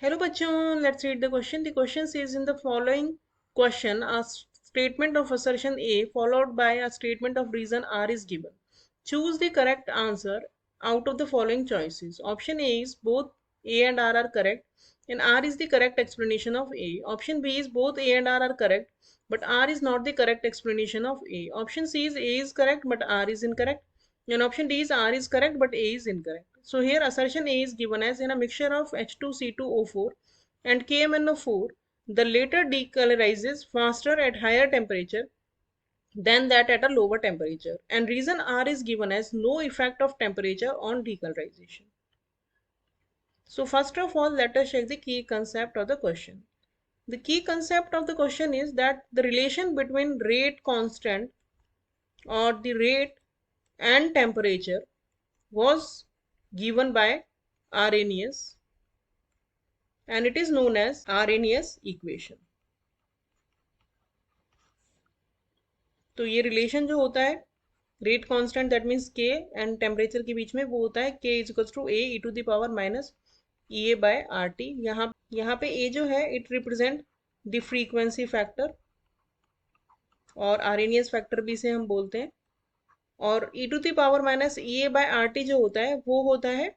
Hello bachon, let's read the question. The question says in the following question, a statement of assertion A followed by a statement of reason R is given. Choose the correct answer out of the following choices. Option A is both A and R are correct and R is the correct explanation of A. Option B is both A and R are correct but R is not the correct explanation of A. Option C is A is correct but R is incorrect. And option D is R is correct but A is incorrect. So here assertion A is given as in a mixture of H2C2O4 and KMnO4, the latter decolorizes faster at higher temperature than that at a lower temperature. And reason R is given as no effect of temperature on decolorization. So first of all, let us check the key concept of the question. The key concept of the question is that the relation between rate constant or the rate and temperature was given by Arrhenius and it is known as Arrhenius equation. तो ये relation जो होता है rate constant that means K and temperature के बीच में वो होता है K is equals to A e to the power minus E A by R T. यहाँ पे ए जो है it represent the frequency factor और आरएनएस फैक्टर भी से हम बोलते हैं। और e to the power minus E A by R T जो होता है वो होता है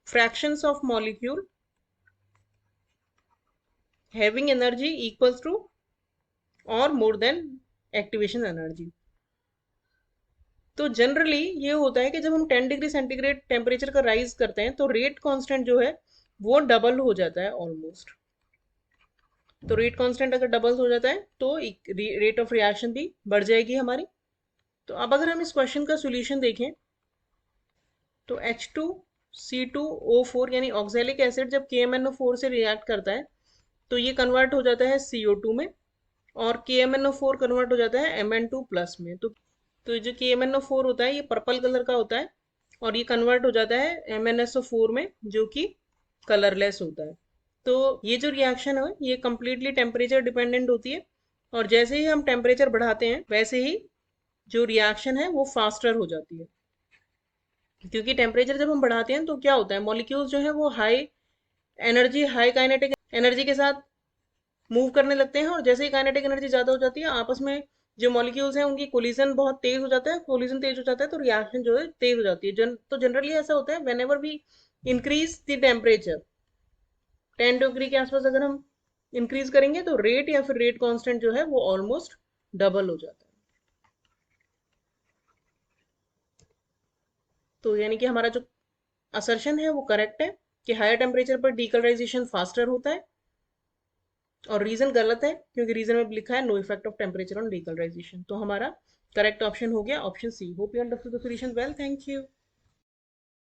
fractions of molecule having energy equals to और मोर देन एक्टिवेशन एनर्जी। तो जनरली ये होता है कि जब हम 10 डिग्री सेंटीग्रेड टेम्परेचर का राइज करते हैं तो रेट कांस्टेंट जो है वो डबल हो जाता है ऑलमोस्ट। तो रेट कांस्टेंट अगर डबल हो जाता है तो रेट ऑफ रिएक्शन भी बढ़ जाएगी हमारी। तो अब अगर हम इस क्वेश्चन का सोल्यूशन देखें तो H2C2O4 यानी ऑक्सैलिक एसिड जब KMnO4 से रिएक्ट करता है तो ये कन्वर्ट हो जाता है CO2 में और KMnO4 कन्वर्ट हो जाता है Mn2 प्लस में। तो जो KMnO4 होता है ये पर्पल कलर का होता है और ये कन्वर्ट हो जाता है MnSO4 में जो कि कलरलेस होता है। तो ये जो रिएक्शन है ये कम्प्लीटली टेम्परेचर डिपेंडेंट होती है और जैसे ही हम टेम्परेचर बढ़ाते हैं वैसे ही जो रिएक्शन है वो फास्टर हो जाती है। क्योंकि टेम्परेचर जब हम बढ़ाते हैं तो क्या होता है मॉलिक्यूल्स जो है वो हाई काइनेटिक एनर्जी के साथ मूव करने लगते हैं और जैसे ही काइनेटिक एनर्जी ज्यादा हो जाती है आपस में जो मॉलिक्यूल्स हैं उनकी कोलिजन बहुत तेज हो जाता है। कोलिजन तेज हो जाता है तो रिएक्शन जो है तेज हो जाती है। तो जनरली ऐसा होता है whenever we increase the temperature 10 degree के आसपास अगर हम इंक्रीज करेंगे तो रेट या फिर रेट कांस्टेंट जो है वो ऑलमोस्ट डबल हो जाता है। तो यानी कि हमारा जो असर्शन है वो करेक्ट है कि हायर टेम्परेचर पर डीकलराइजेशन फास्टर होता है और रीजन गलत है क्योंकि रीजन में लिखा है no effect of temperature on decolorization. तो हमारा करेक्ट ऑप्शन हो गया option C. Hope you understood the solution well. Thank you.